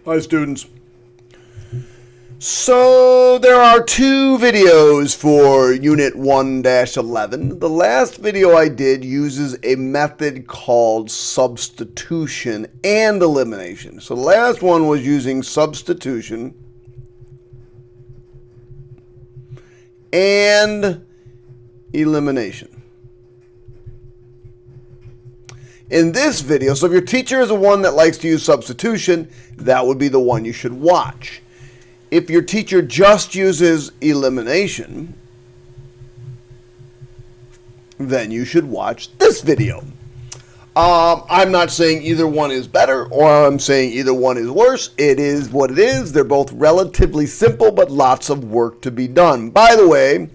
Hi, students. So there are two videos for Unit 1-11. The last video I did uses a method called substitution and elimination. So the last one was using substitution and elimination. In this video, so if your teacher is the one that likes to use substitution, that would be the one you should watch. If your teacher just uses elimination, then you should watch this video. I'm not saying either one is better, or I'm saying either one is worse. It is what it is. They're both relatively simple, but lots of work to be done. By the way,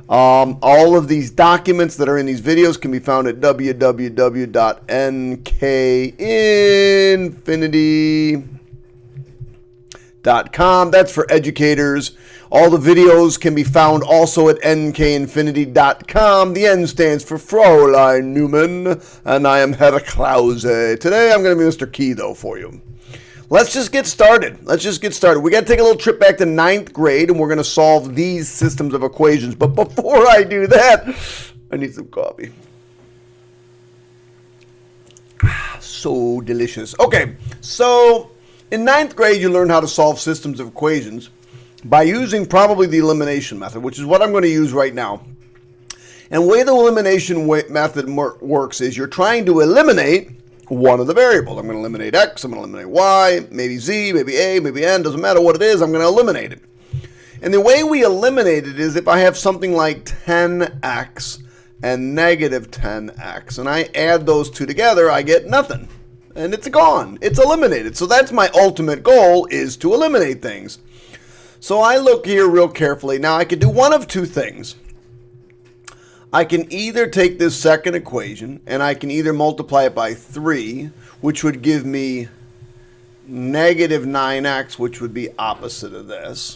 all of these documents that are in these videos can be found at www.nkinfinity.com. That's for educators. All the videos can be found also at nkinfinity.com. The N stands for Fräulein Newman, and I am Herr Krause. Today I'm going to be Mr. Key, though, for you. Let's just get started. We got to take a little trip back to 9th grade, and we're going to solve these systems of equations. But before I do that, I need some coffee. So delicious. Okay, so in 9th grade, you learn how to solve systems of equations by using probably the elimination method, which is what I'm going to use right now. And the way the elimination method works is you're trying to eliminate one of the variables. I'm going to eliminate x, I'm going to eliminate y, maybe z, maybe a, maybe n, doesn't matter what it is, I'm going to eliminate it. And the way we eliminate it is if I have something like 10x and negative 10x, and I add those two together, I get nothing. And it's gone. It's eliminated. So that's my ultimate goal, is to eliminate things. So I look here real carefully. Now I could do one of two things. I can either take this second equation and I can either multiply it by 3, which would give me negative 9x, which would be opposite of this.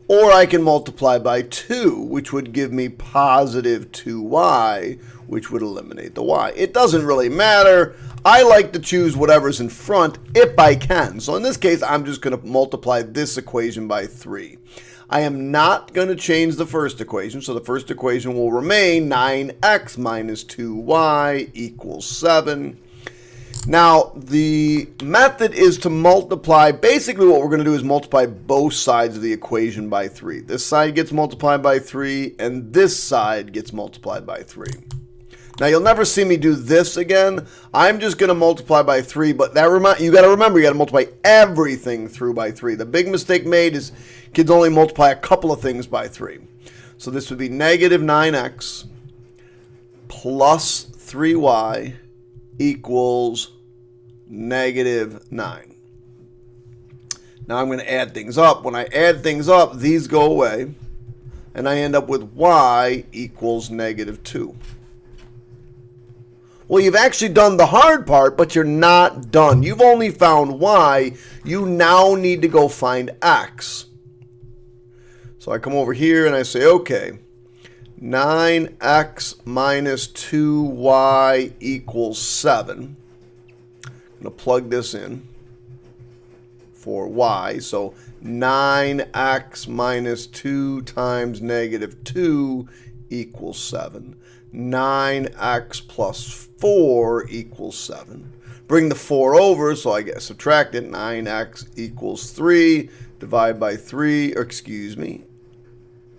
Or I can multiply by 2, which would give me positive 2y, which would eliminate the y. It doesn't really matter. I like to choose whatever's in front if I can. So in this case, I'm just going to multiply this equation by 3. I am not going to change the first equation, so the first equation will remain 9x minus 2y equals 7. Now, the method is to multiply. Basically, what we're going to do is multiply both sides of the equation by 3. This side gets multiplied by 3, and this side gets multiplied by 3. Now, you'll never see me do this again. I'm just going to multiply by 3, but you got to remember, you got to multiply everything through by 3. The big mistake made is kids only multiply a couple of things by 3. So this would be negative 9x plus 3y equals negative 9. Now I'm going to add things up. When I add things up, these go away, and I end up with y equals negative 2. Well, you've actually done the hard part, but you're not done. You've only found y. You now need to go find x. So I come over here and I say, okay, 9x minus 2y equals 7. I'm going to plug this in for y. So 9x minus 2 times negative 2 equals 7. 9x plus 4 equals 7. Bring the 4 over, so I get subtracted. 9x equals 3. Divide by 3, or excuse me,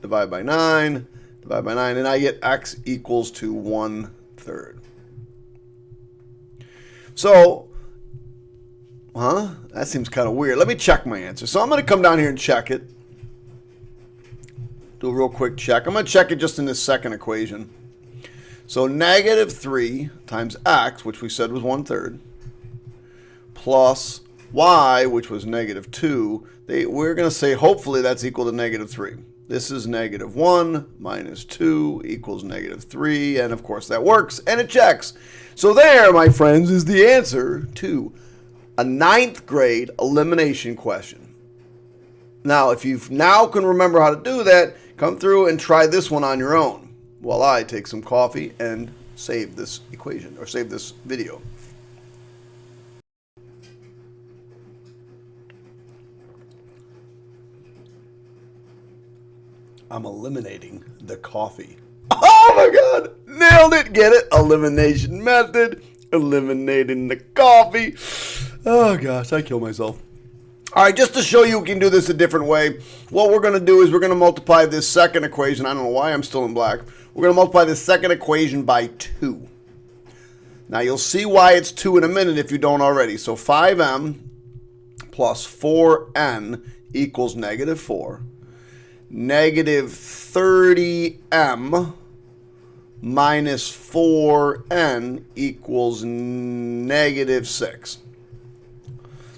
divide by 9, and I get x equals to 1/3. So, that seems kind of weird. Let me check my answer. So I'm going to come down here and check it. Do a real quick check. I'm going to check it just in this second equation. So negative 3 times x, which we said was 1/3, plus y, which was negative 2, we're going to say hopefully that's equal to negative 3. This is negative 1 minus 2 equals negative 3, and of course that works, and it checks. So there, my friends, is the answer to a 9th grade elimination question. Now, if you now can remember how to do that, come through and try this one on your own while I take some coffee and save this equation, or save this video. I'm eliminating the coffee. Oh my God, nailed it. Get it? Elimination method, eliminating the coffee. Oh gosh, I kill myself. All right, just to show you we can do this a different way, what we're going to do is we're going to multiply this second equation. I don't know why I'm still in black. We're going to multiply this second equation by 2. Now, you'll see why it's 2 in a minute if you don't already. So 5m plus 4n equals negative 4. Negative 30m minus 4n equals negative 6.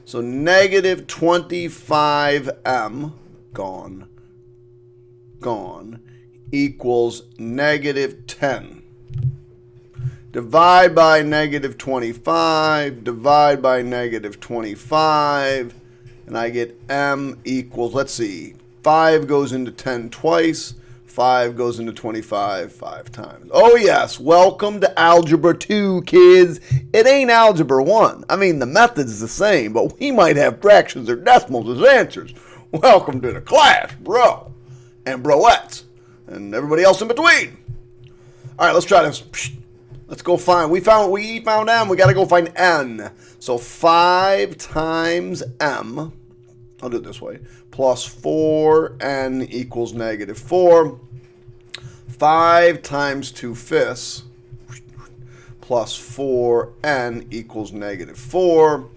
So negative 25m, gone, equals negative 10. Divide by negative 25, divide by negative 25, and I get m equals, let's see, 5 goes into 10 twice, 5 goes into 25 5 times. Oh yes, welcome to Algebra 2, kids. It ain't Algebra 1. I mean, the method's the same, but we might have fractions or decimals as answers. Welcome to the class, bro, and broettes, and everybody else in between. All right, let's try this. Let's go find, we found m, we got to go find n. So 5 times m, I'll do it this way, plus 4n equals negative 4. 5 times 2/5 plus 4n equals negative 4.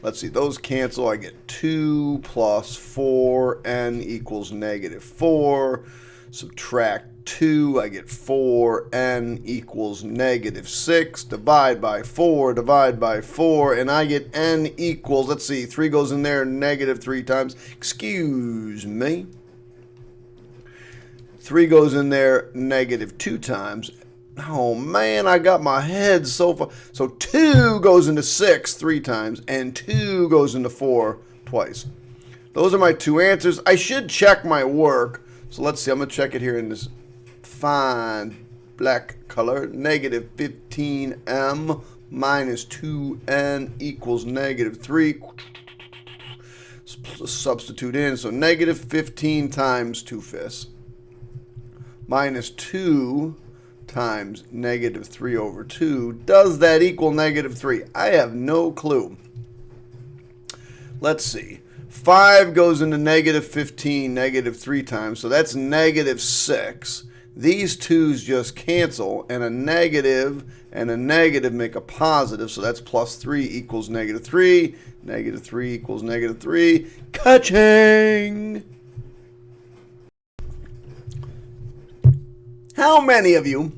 Let's see, those cancel. I get 2 plus 4n equals negative 4. Subtract 2, I get 4n equals negative 6. Divide by 4, and I get n equals, let's see, 3 goes in there, negative 3 times. Excuse me. 3 goes in there, negative 2 times. Oh man, I got my head so far. So 2 goes into 6 3 times, and 2 goes into 4 twice. Those are my 2 answers. I should check my work. So let's see, I'm going to check it here in this fine black color. Negative 15m minus 2n equals negative 3. Substitute in. So negative 15 times 2/5 minus 2 times negative 3 over 2. Does that equal negative 3? I have no clue. Let's see. 5 goes into negative 15, negative 3 times, so that's negative 6. These 2's just cancel, and a negative make a positive, so that's plus 3 equals negative 3. Negative 3 equals negative 3. Ka-ching! How many of you,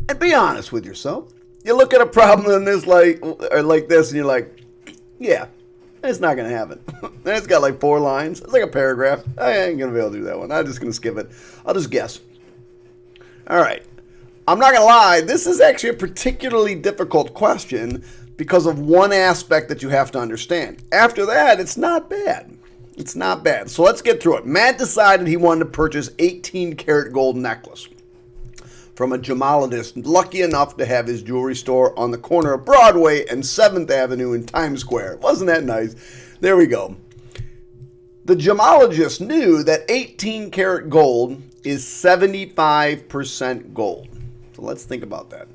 and be honest with yourself, you look at a problem in this like this, and you're like, yeah, it's not going to happen. And it's got like 4 lines. It's like a paragraph. I ain't going to be able to do that one. I'm just going to skip it. I'll just guess. All right. I'm not going to lie. This is actually a particularly difficult question because of one aspect that you have to understand. After that, it's not bad. It's not bad. So let's get through it. Matt decided he wanted to purchase 18-karat gold necklace from a gemologist lucky enough to have his jewelry store on the corner of Broadway and 7th Avenue in Times Square. Wasn't that nice? There we go. The gemologist knew that 18-karat gold is 75% gold. So let's think about that.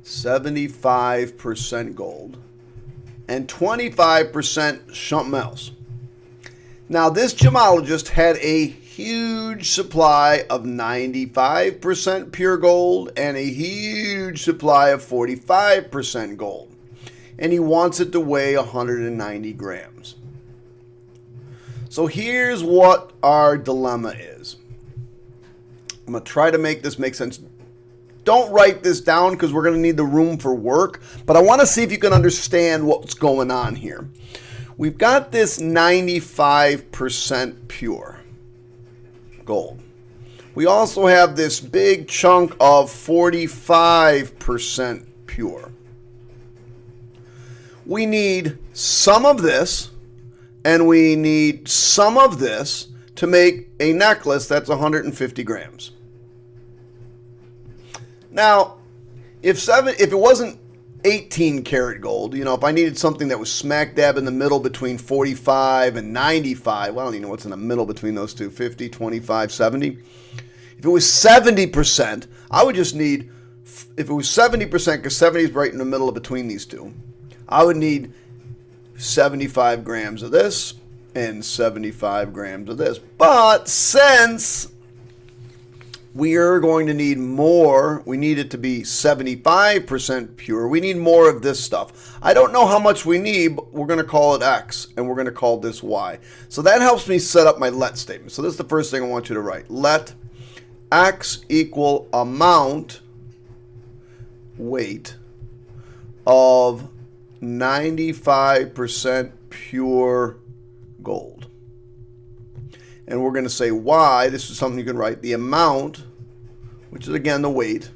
75% gold and 25% something else. Now, this gemologist had a huge supply of 95% pure gold and a huge supply of 45% gold. And he wants it to weigh 190 grams. So here's what our dilemma is. I'm going to try to make this make sense. Don't write this down because we're going to need the room for work, but I want to see if you can understand what's going on here. We've got this 95% pure gold. We also have this big chunk of 45% pure. We need some of this, and we need some of this to make a necklace that's 150 grams. Now, if it wasn't 18 karat gold. You know, if I needed something that was smack dab in the middle between 45 and 95, well, I don't even know what's in the middle between those two, 50, 25, 70. If it was 70%, I would just need, if it was 70%, because 70 is right in the middle of between these two, I would need 75 grams of this and 75 grams of this. But since we are going to need more, we need it to be 75% pure, we need more of this stuff. I don't know how much we need, but we're going to call it X, and we're going to call this Y. So that helps me set up my let statement. So this is the first thing I want you to write. Let X equal amount, weight, of 95% pure gold. And we're going to say Y, this is something you can write, the amount, which is again the weight,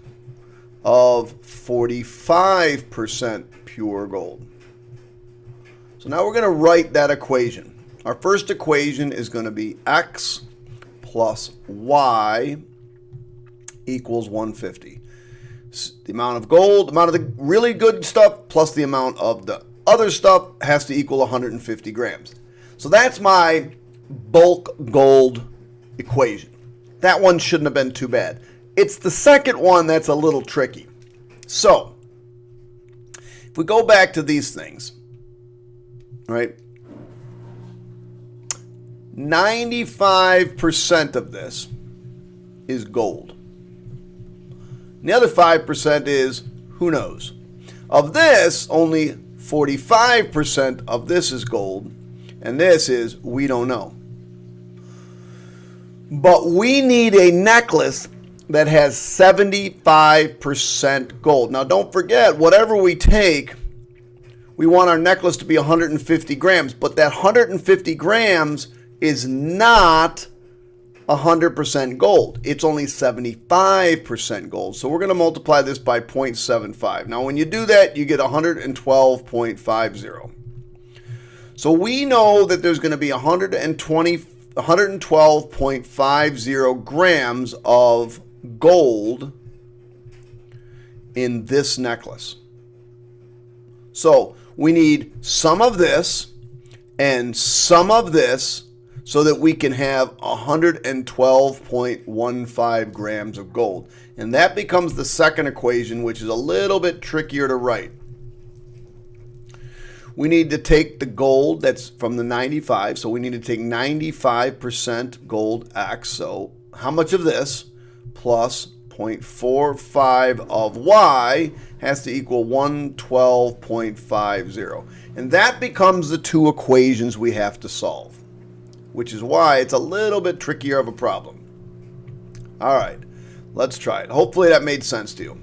of 45% pure gold. So now we're going to write that equation. Our first equation is going to be X plus Y equals 150. The amount of gold, the amount of the really good stuff plus the amount of the other stuff has to equal 150 grams. So that's my bulk gold equation. That one shouldn't have been too bad. It's the second one that's a little tricky. So if we go back to these things, right? 95% of this is gold. And the other 5% is who knows. Of this, only 45% of this is gold, and this is we don't know. But we need a necklace that has 75% gold. Now don't forget, whatever we take, we want our necklace to be 150 grams, but that 150 grams is not 100% gold. It's only 75% gold. So we're going to multiply this by 0.75. Now when you do that, you get 112.50. So we know that there's going to be 112.50 grams of gold in this necklace. So we need some of this and some of this so that we can have 112.15 grams of gold. And that becomes the second equation, which is a little bit trickier to write. We need to take the gold that's from the 95, so we need to take 95% gold X. So how much of this plus 0.45 of Y has to equal 112.50. And that becomes the two equations we have to solve, which is why it's a little bit trickier of a problem. All right, let's try it. Hopefully that made sense to you.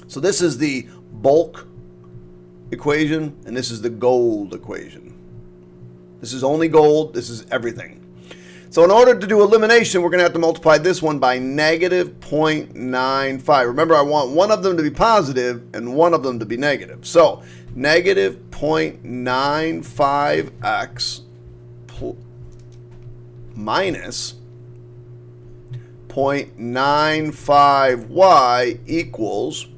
So this is the bulk equation, and this is the gold equation. This is only gold. This is everything. So in order to do elimination, we're going to have to multiply this one by negative 0.95. Remember, I want one of them to be positive and one of them to be negative. So negative 0.95x minus 0.95y equals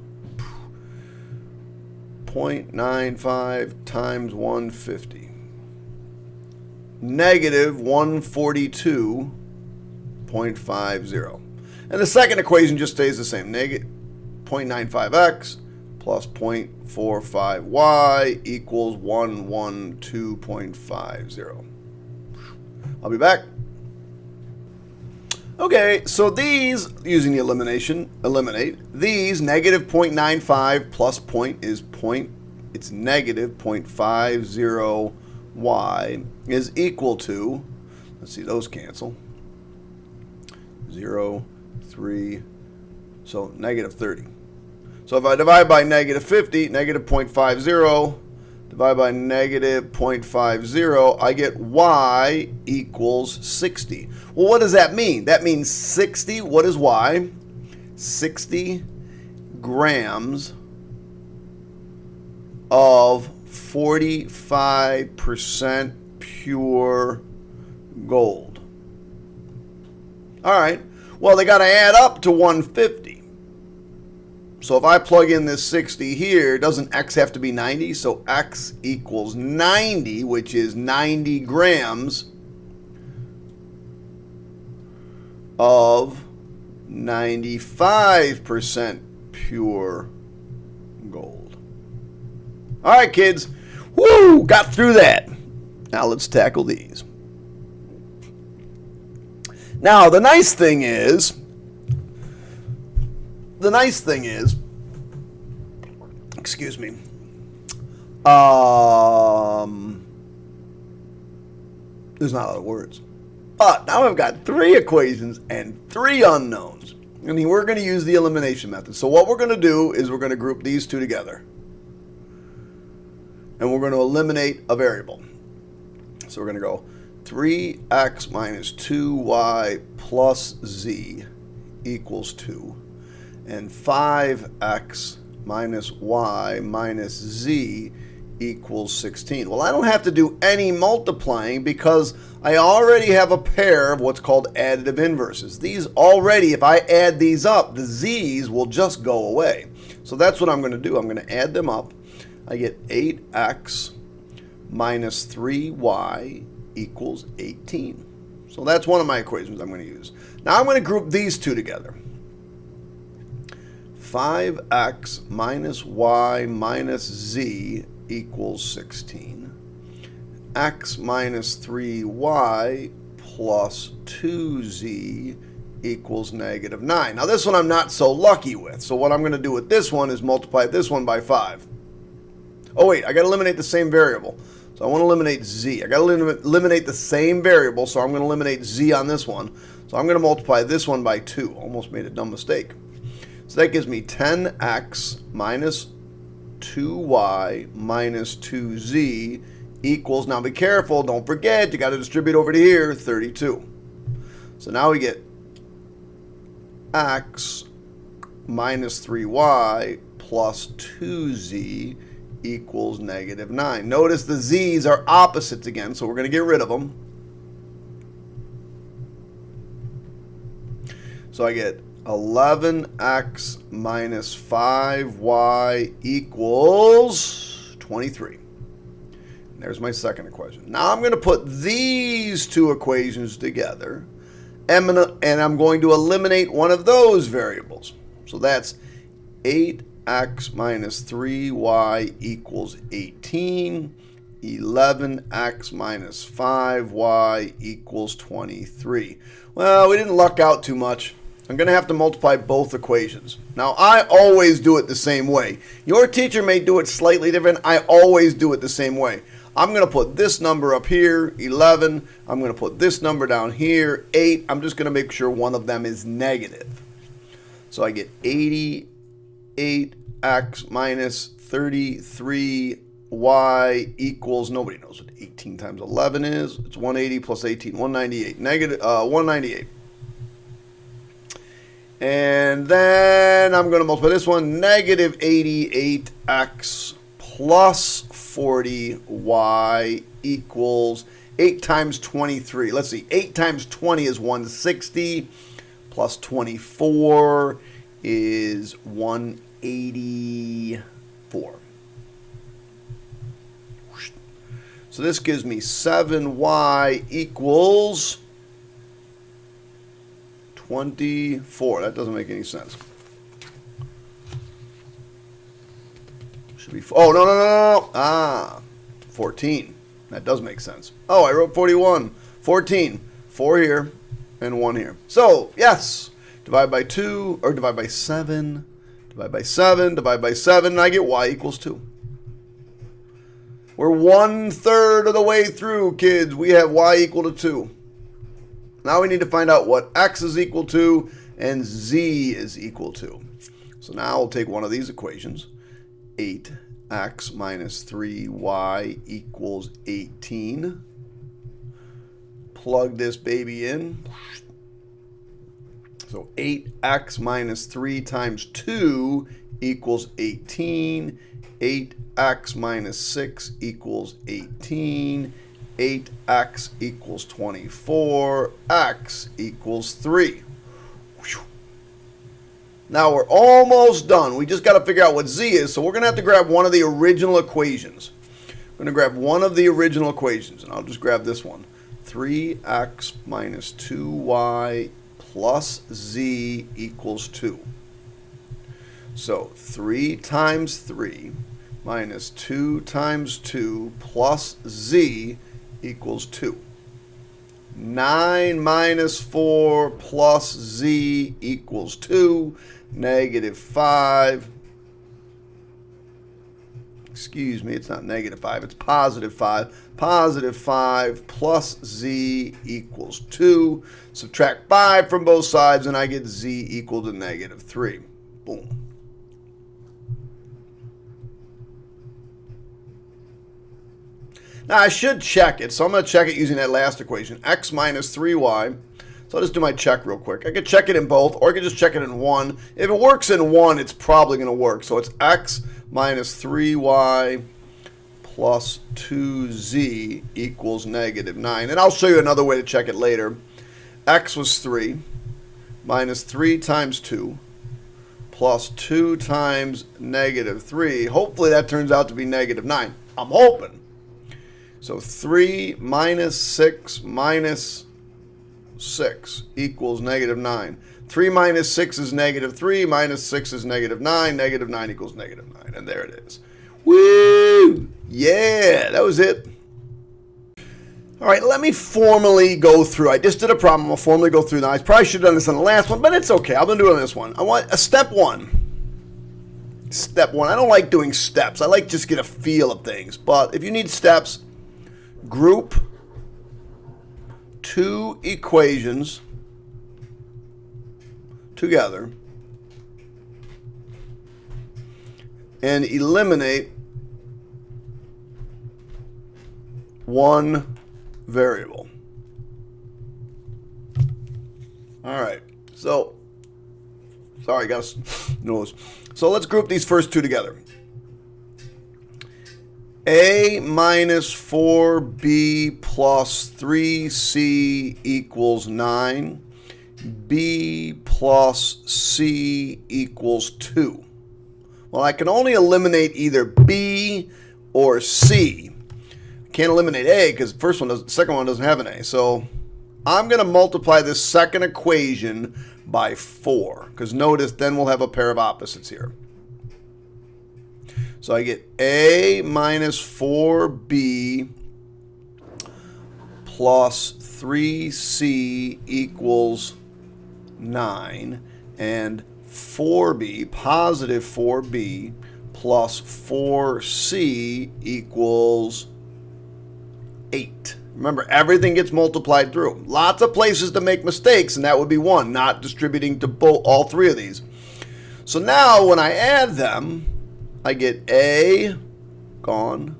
0.95 times 150. Negative 142.50. And the second equation just stays the same. Negative 0.95x plus 0.45y equals 112.50. I'll be back. Okay, so these, using the elimination, eliminate. These, negative 0.95 plus point is point, it's negative 0.50y is equal to, let's see, those cancel, 0, 3, so negative 30. So if I divide by negative 50, negative 0.50, divide by negative 0.50, I get y equals 60. Well, what does that mean? That means 60, what is y? 60 grams of 45% pure gold. All right, well, they got to add up to 150. So if I plug in this 60 here, doesn't x have to be 90? So x equals 90, which is 90 grams of 95% pure gold. All right, kids. Woo! Got through that. Now let's tackle these. Now, the nice thing is, excuse me, there's not a lot of words. But now I've got 3 equations and 3 unknowns. And we're going to use the elimination method. So what we're going to do is we're going to group these 2 together. And we're going to eliminate a variable. So we're going to go 3x minus 2y plus z equals 2. And 5x minus y minus z equals 16. Well, I don't have to do any multiplying because I already have a pair of what's called additive inverses. These already, if I add these up, the z's will just go away. So that's what I'm going to do. I'm going to add them up. I get 8x minus 3y equals 18. So that's one of my equations I'm going to use. Now I'm going to group these 2 together. 5x minus y minus z equals 16. X minus 3y plus 2z equals negative 9. Now this one I'm not so lucky with. So what I'm going to do with this one is multiply this one by 5. Oh wait, I got to eliminate the same variable. So I want to eliminate z. I got to eliminate the same variable, so I'm going to eliminate z on this one. So I'm going to multiply this one by 2. Almost made a dumb mistake. So that gives me 10x minus 2y minus 2z equals, now be careful, don't forget, you got to distribute over to here, 32. So now we get x minus 3y plus 2z equals negative 9. Notice the z's are opposites again, so we're going to get rid of them. So I get 11x minus 5y equals 23. And there's my second equation. Now I'm going to put these 2 equations together, and I'm going to eliminate one of those variables. So that's 8x minus 3y equals 18. 11x minus 5y equals 23. Well, we didn't luck out too much. I'm going to have to multiply both equations. Now, I always do it the same way. Your teacher may do it slightly different. I always do it the same way. I'm going to put this number up here, 11. I'm going to put this number down here, 8. I'm just going to make sure one of them is negative. So I get 88x minus 33y equals, nobody knows what 18 times 11 is. It's 180 plus 18, 198. Negative 198. And then I'm going to multiply this one, negative 88x plus 40y equals 8 times 23. Let's see, 8 times 20 is 160, plus 24 is 184. So this gives me 7y equals 24. That doesn't make any sense. Should be, oh, no. 14. That does make sense. Oh, I wrote 41. 14. 4 here and 1 here. So, yes, divide by 2, or divide by 7, divide by 7, divide by 7, and I get y equals 2. We're 1/3 of the way through, kids. We have y equal to 2. Now we need to find out what x is equal to and z is equal to. So now I'll take one of these equations. 8x minus 3y equals 18. Plug this baby in. So 8x minus 3 times 2 equals 18. 8x minus 6 equals 18. 8x equals 24. X equals 3. Now we're almost done. We just got to figure out what z is, so we're going to have to grab one of the original equations. I'm going to grab one of the original equations, and I'll just grab this one. 3x minus 2y plus z equals 2. So 3 times 3 minus 2 times 2 plus z equals 2. 9 minus 4 plus z equals 2. Negative 5. Excuse me, it's not negative 5, it's positive 5. Positive 5 plus z equals 2. Subtract 5 from both sides, and I get z equal to negative 3. Boom. Now, I should check it, so I'm going to check it using that last equation, x minus 3y. So I'll just do my check real quick. I could check it in both, or I could just check it in one. If it works in one, it's probably going to work. So it's x minus 3y plus 2z equals negative 9. And I'll show you another way to check it later. X was 3 minus 3 times 2 plus 2 times negative 3. Hopefully that turns out to be negative 9. I'm hoping. So 3 minus 6 minus 6 equals negative 9. 3 minus 6 is negative 3. Minus 6 is negative 9. Negative 9 equals negative 9. And there it is. Woo! Yeah, that was it. All right, let me formally go through. I just did a problem. I'll formally go through now. I probably should have done this on the last one, but it's okay. I'm going to do it on this one. I want a step one. Step one. I don't like doing steps. I like just get a feel of things. But if you need steps, group two equations together and eliminate one variable. All right, so sorry, got a nose. So let's group these first two together. A minus 4b plus 3c equals 9. B plus c equals 2. Well, I can only eliminate either b or c. Can't eliminate a because the second one doesn't have an a. So I'm going to multiply this second equation by 4 because notice then we'll have a pair of opposites here. So I get a minus 4b plus 3c equals 9, and 4b, positive 4b, plus 4c equals 8. Remember, everything gets multiplied through. Lots of places to make mistakes, and that would be one, not distributing to all three of these. So now when I add them, I get a, gone,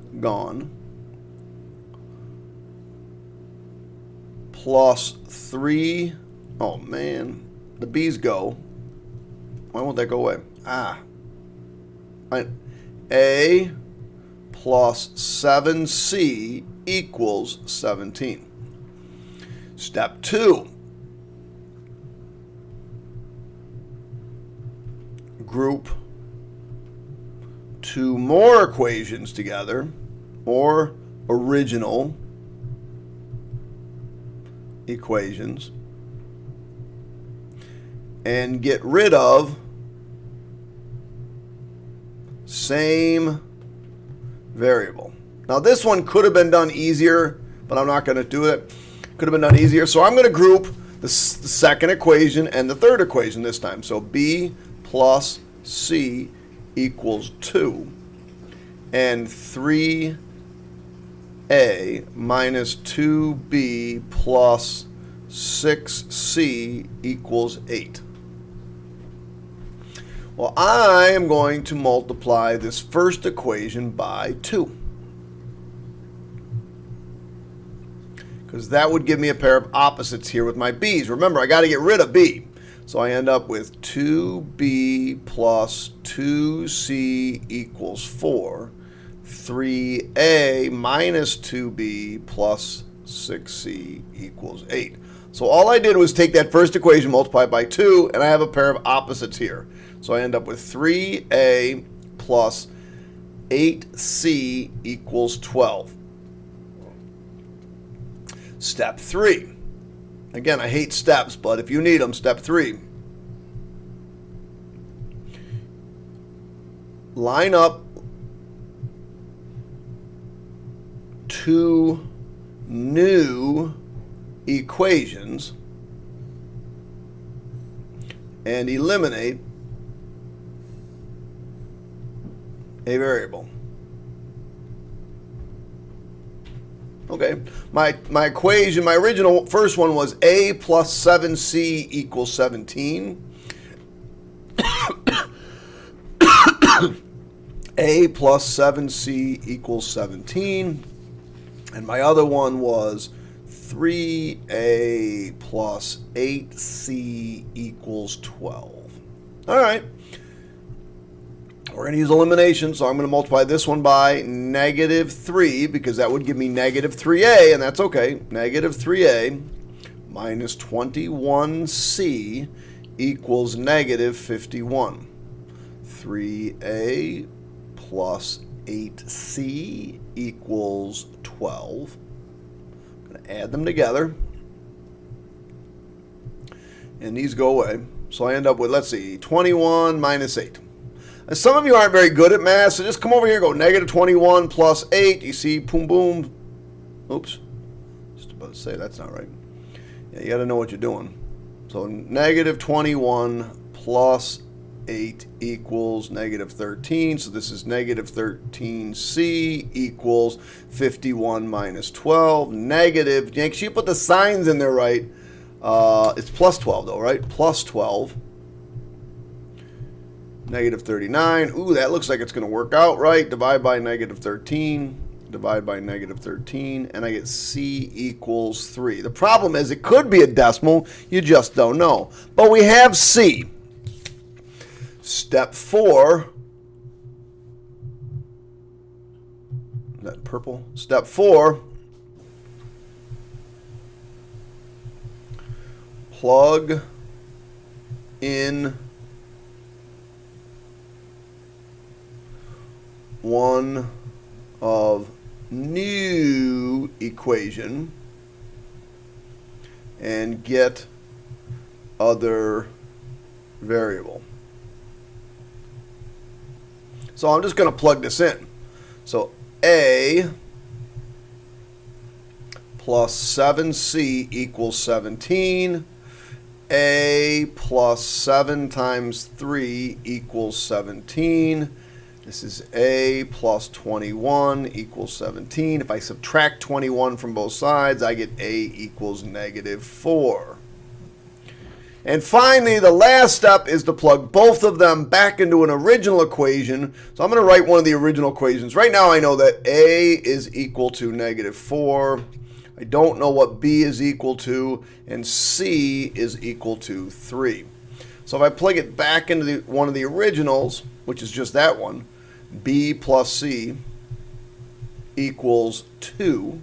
plus 3, oh man, the b's go. Why won't that go away? A plus 7c equals 17. Step 2. Group two more equations together, or original equations, and get rid of same variable. Now this one could have been done easier, but I'm not going to do it. Could have been done easier. So I'm going to group the second equation and the third equation this time. So b plus c equals 2, and 3a minus 2b plus 6c equals 8. Well, I am going to multiply this first equation by 2. Because that would give me a pair of opposites here with my b's. Remember, I got to get rid of b. So I end up with 2b plus 2c equals 4. 3a minus 2b plus 6c equals 8. So all I did was take that first equation, multiply it by 2, and I have a pair of opposites here. So I end up with 3a plus 8c equals 12. Step 3. Again, I hate steps, but if you need them, step 3. Line up two new equations and eliminate a variable. Okay, my equation, my original first one was a plus 7c equals 17. A plus 7c equals 17. And my other one was 3a plus 8c equals 12. All right. We're going to use elimination, so I'm going to multiply this one by -3 because that would give me -3a, and that's okay. -3a minus 21c equals -51. 3a plus 8c equals 12. I'm going to add them together. And these go away. So I end up with, let's see, 21 minus 8. And some of you aren't very good at math, so just come over here and go -21 plus 8. You see, boom, boom. Oops. Just about to say that's not right. Yeah, you got to know what you're doing. So -21 plus 8 equals -13. So this is -13c equals 51 minus 12. Negative. Make sure you put the signs in there right. It's plus 12 though, right? Plus 12. -39. Ooh, that looks like it's going to work out right. Divide by -13. Divide by -13. And I get c equals 3. The problem is it could be a decimal. You just don't know. But we have c. Step 4. Is that purple? Step 4. Plug in one of new equation and get other variable. So I'm just going to plug this in. So a plus 7c equals 17. A plus 7 times 3 equals 17. This is a plus 21 equals 17. If I subtract 21 from both sides, I get a equals -4. And finally, the last step is to plug both of them back into an original equation. So I'm going to write one of the original equations. Right now I know that a is equal to -4. I don't know what b is equal to, and c is equal to 3. So if I plug it back into one of the originals, which is just that one, b plus c equals 2.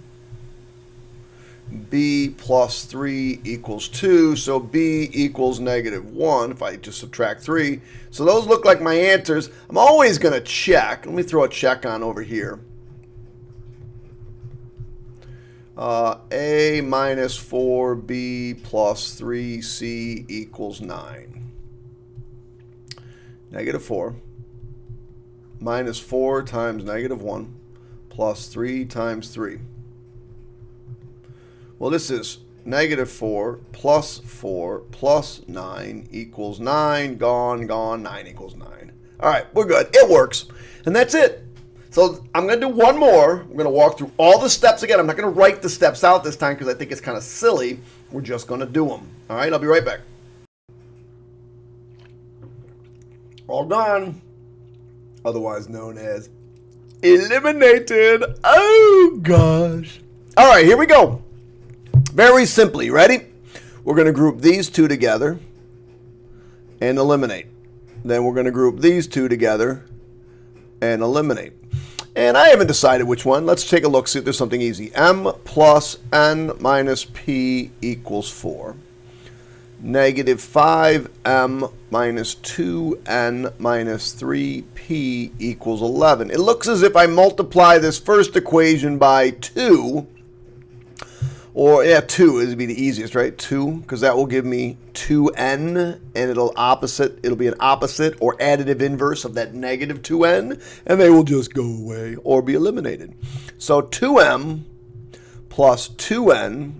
B plus 3 equals 2, so b equals -1 if I just subtract 3. So those look like my answers. I'm always going to check. Let me throw a check on over here. A minus 4b plus 3c equals 9. -4 minus 4 times -1 plus 3 times 3. Well, this is -4 plus 9 equals 9. Gone, 9 equals 9. All right, we're good. It works. And that's it. So I'm going to do one more. I'm going to walk through all the steps again. I'm not going to write the steps out this time because I think it's kind of silly. We're just going to do them. All right, I'll be right back. All done. Otherwise known as eliminated. Oh, gosh. All right, here we go. Very simply. Ready? We're going to group these two together and eliminate. Then we're going to group these two together and eliminate. And I haven't decided which one. Let's take a look, see if there's something easy. M plus n minus p equals 4. negative 5m minus 2n minus 3p equals 11. It looks as if I multiply this first equation by 2, or, yeah, 2 would be the easiest, right? 2, because that will give me 2n, and it'll be an opposite or additive inverse of that negative 2n, and they will just go away or be eliminated. So 2m plus 2n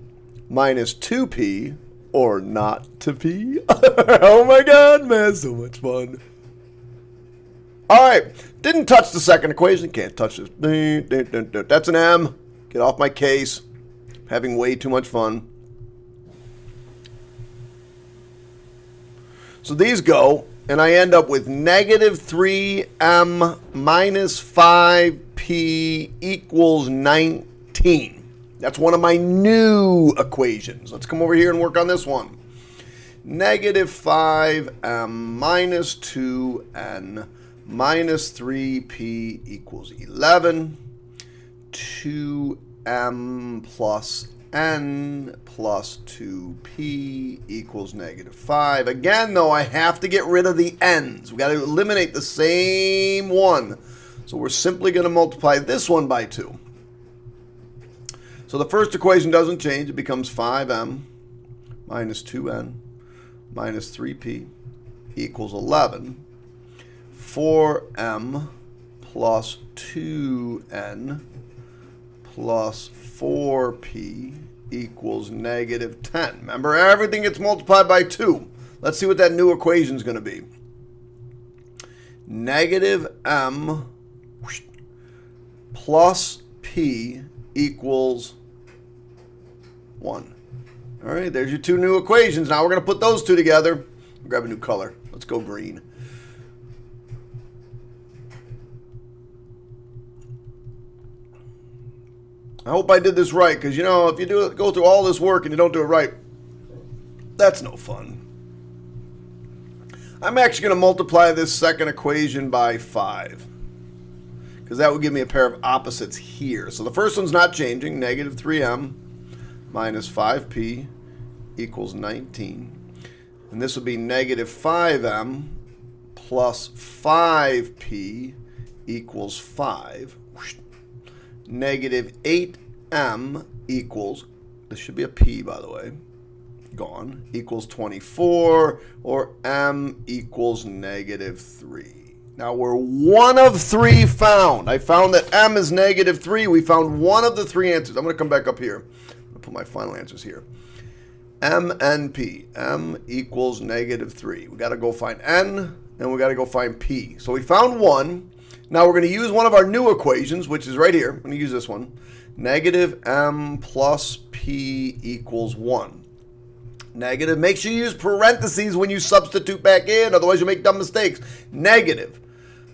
minus 2p, or not to p. Oh my God, man, so much fun. All right, didn't touch the second equation. Can't touch this. That's an m. Get off my case. Having way too much fun. So these go, and I end up with negative 3m minus 5p equals 19. That's one of my new equations. Let's come over here and work on this one. Negative 5m minus 2n minus 3p equals 11. 2m plus n plus 2p equals negative 5. Again, though, I have to get rid of the n's. We've got to eliminate the same one. So we're simply going to multiply this one by 2. So the first equation doesn't change. It becomes 5m minus 2n minus 3p equals 11. 4m plus 2n plus 4p equals negative 10. Remember, everything gets multiplied by 2. Let's see what that new equation is going to be. Negative m plus p equals 1. All right, there's your two new equations. Now we're going to put those two together. Grab a new color. Let's go green. I hope I did this right, because, you know, if you go through all this work and you don't do it right, that's no fun. I'm actually going to multiply this second equation by 5, because that would give me a pair of opposites here. So the first one's not changing. Negative 3m minus 5p equals 19. And this would be negative 5m plus 5p equals 5. Negative 8m equals, this should be a p, by the way, gone, equals 24, or m equals negative 3. Now we're 1 of 3 found. I found that m is negative 3. We found 1 of the 3 answers. I'm going to come back up here. I'm going to put my final answers here. M and p. M equals negative 3. We got to go find n, and we got to go find p. So we found 1. Now we're going to use one of our new equations, which is right here. I'm going to use this one. Negative m plus p equals 1. Negative. Make sure you use parentheses when you substitute back in, otherwise you make dumb mistakes. Negative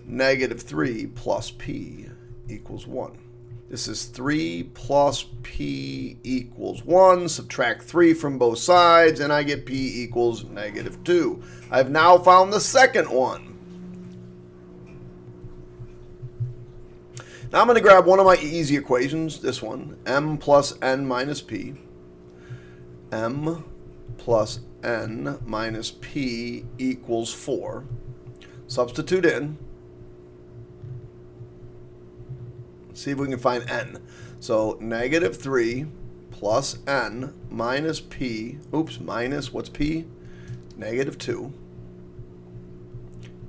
3 plus p equals 1. This is 3 plus p equals 1. Subtract 3 from both sides, and I get p equals negative 2. I've now found the second one. Now I'm going to grab one of my easy equations, this one, m plus n minus p. M plus n minus p equals 4. Substitute in. Let's see if we can find n. So negative 3 plus n minus p, minus, what's p? Negative 2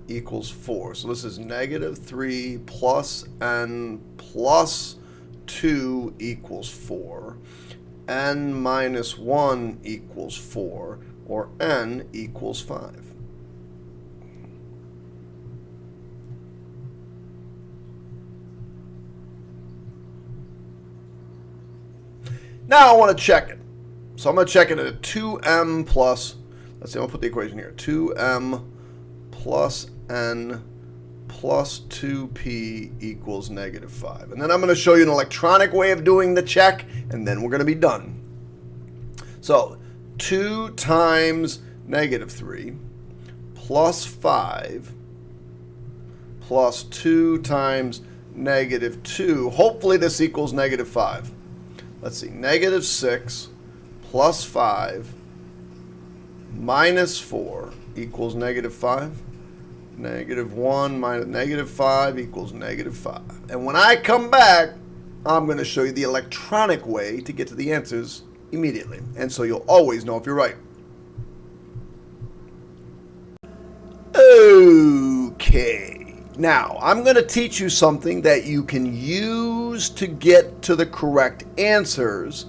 equals 4. So this is negative 3 plus n plus 2 equals 4. N minus 1 equals 4, or n equals 5. Now I want to check it. So I'm going to check it at 2m plus, let's see, I'm going to put the equation here. 2m plus n plus 2p equals negative 5. And then I'm going to show you an electronic way of doing the check, and then we're going to be done. So 2 times negative 3 plus 5 plus 2 times negative 2. Hopefully this equals negative 5. Let's see, negative 6 plus 5 minus 4 equals negative 5. Negative 1 minus negative 5 equals negative 5. And when I come back, I'm going to show you the electronic way to get to the answers immediately. And so you'll always know if you're right. Okay. Now, I'm going to teach you something that you can use to get to the correct answers.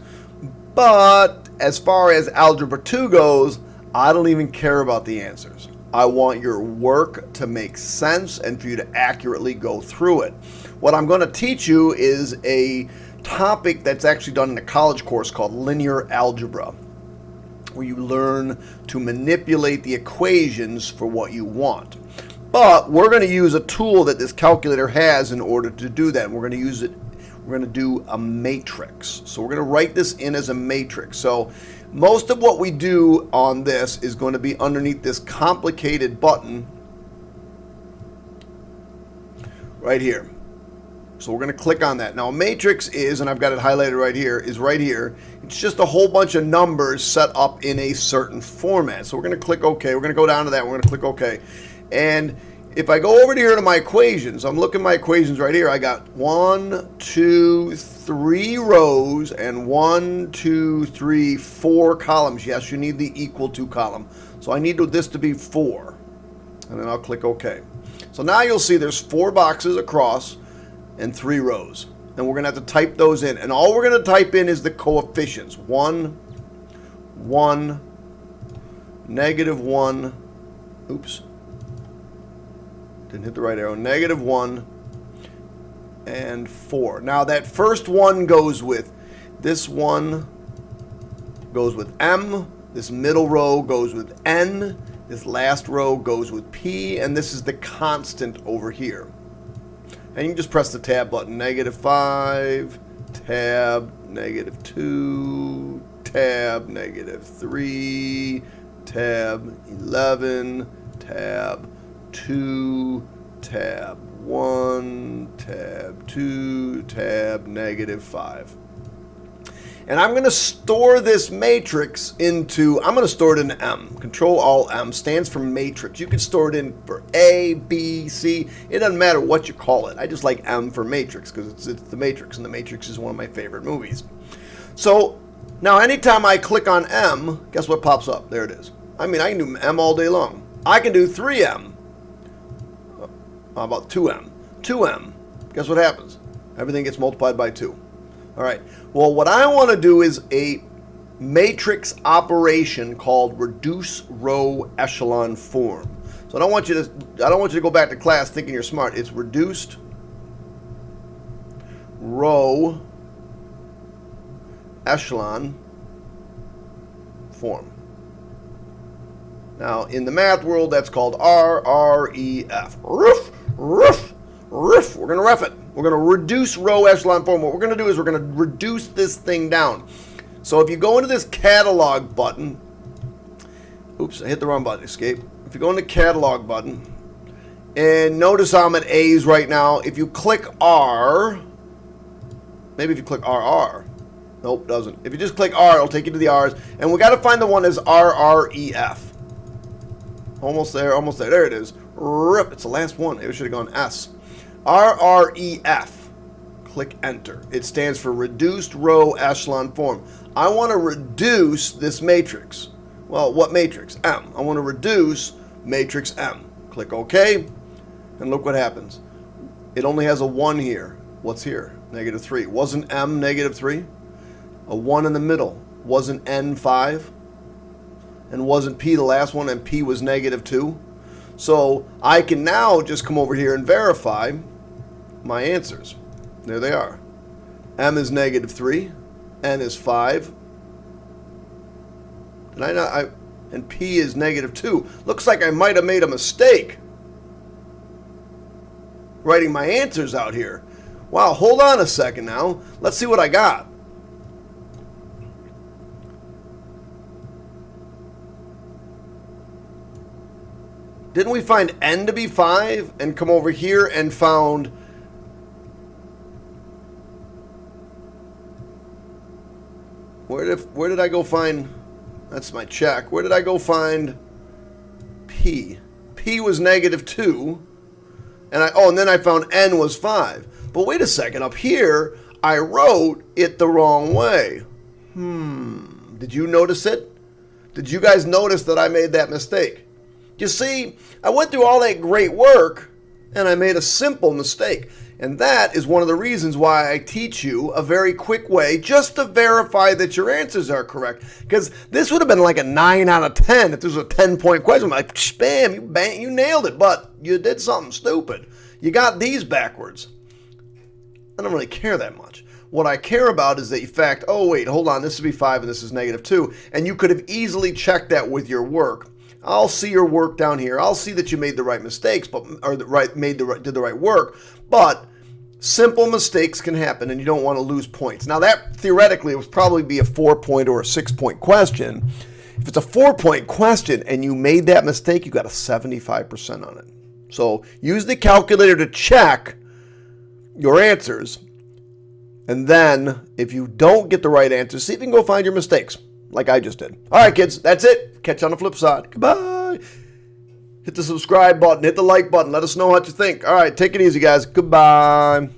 But as far as Algebra 2 goes, I don't even care about the answers. I want your work to make sense and for you to accurately go through it. What I'm going to teach you is a topic that's actually done in a college course called linear algebra, where you learn to manipulate the equations for what you want. But we're going to use a tool that this calculator has in order to do that. We're going to use it. We're going to do a matrix. So we're going to write this in as a matrix. So most of what we do on this is going to be underneath this complicated button right here. So we're going to click on that. Now a matrix is, and I've got it highlighted right here, is right here. It's just a whole bunch of numbers set up in a certain format. So we're going to click OK. We're going to go down to that. We're going to click OK. And if I go over here to my equations, I'm looking at my equations right here. I got 1, 2, 3 rows and 1, 2, 3, 4 columns. Yes, you need the equal to column. So I need this to be 4. And then I'll click OK. So now you'll see there's 4 boxes across and 3 rows. And we're going to have to type those in. And all we're going to type in is the coefficients. 1, 1, negative 1, oops. Didn't hit the right arrow. Negative 1 and 4. Now that first one goes with, this one goes with M. This middle row goes with N. This last row goes with P. And this is the constant over here. And you can just press the tab button. Negative 5, tab, negative 2, tab, negative 3, tab 11, tab 2, tab 1, tab 2, tab negative 5. And I'm going to store this matrix into, I'm going to store it in M. Control Alt M stands for matrix. You can store it in for A, B, C. It doesn't matter what you call it. I just like M for matrix because it's the Matrix, and the Matrix is one of my favorite movies. So now anytime I click on M, guess what pops up? There it is. I mean, I can do M all day long. I can do 3M. How about 2M? 2M. Guess what happens? Everything gets multiplied by 2. All right. Well, what I want to do is a matrix operation called reduce row echelon form. So I don't want you to go back to class thinking you're smart. It's reduced row echelon form. Now, in the math world, that's called RREF. Roof, roof, roof. We're going to ref it. We're going to reduce row echelon form. What we're going to do is we're going to reduce this thing down. So if you go into this catalog button, oops, I hit the wrong button, escape. If you go into catalog button, and notice how I'm at A's right now. If you click R, maybe if you click RR, nope, doesn't. If you just click R, it'll take you to the R's. And we got to find the one as RREF. Almost there, almost there. There it is. Rip, it's the last one. It should have gone S. RREF. Click enter. It stands for reduced row echelon form. I want to reduce this matrix. Well, what matrix? M. I want to reduce matrix M. Click OK. And look what happens. It only has a 1 here. What's here? Negative 3. Wasn't M negative 3? A 1 in the middle. Wasn't N 5? And wasn't P the last one, and P was negative 2? So I can now just come over here and verify my answers. There they are. M is negative 3. N is 5. Did I not? And P is negative 2. Looks like I might have made a mistake writing my answers out here. Wow, hold on a second now. Let's see what I got. Didn't we find N to be 5 and come over here and found where did I go find That's my check. Where did I go find P? P was -2. And then I found N was 5. But wait a second. Up here, I wrote it the wrong way. Did you notice it? Did you guys notice that I made that mistake? You see, I went through all that great work and I made a simple mistake. And that is one of the reasons why I teach you a very quick way just to verify that your answers are correct. Because this would have been like a 9 out of 10 if this was a 10-point question. I'm like, bam, you nailed it, but you did something stupid. You got these backwards. I don't really care that much. What I care about is the fact, oh wait, hold on, this would be 5 and this is -2. And you could have easily checked that with your work. I'll see your work down here. I'll see that you made the right mistakes, did the right work. But simple mistakes can happen, and you don't want to lose points. Now that theoretically would probably be a 4-point or a 6-point question. If it's a 4-point question and you made that mistake, you got a 75% on it. So use the calculator to check your answers. And then if you don't get the right answer, see if you can go find your mistakes like I just did. All right, kids, that's it. Catch you on the flip side. Goodbye. Hit the subscribe button. Hit the like button. Let us know what you think. All right, take it easy, guys. Goodbye.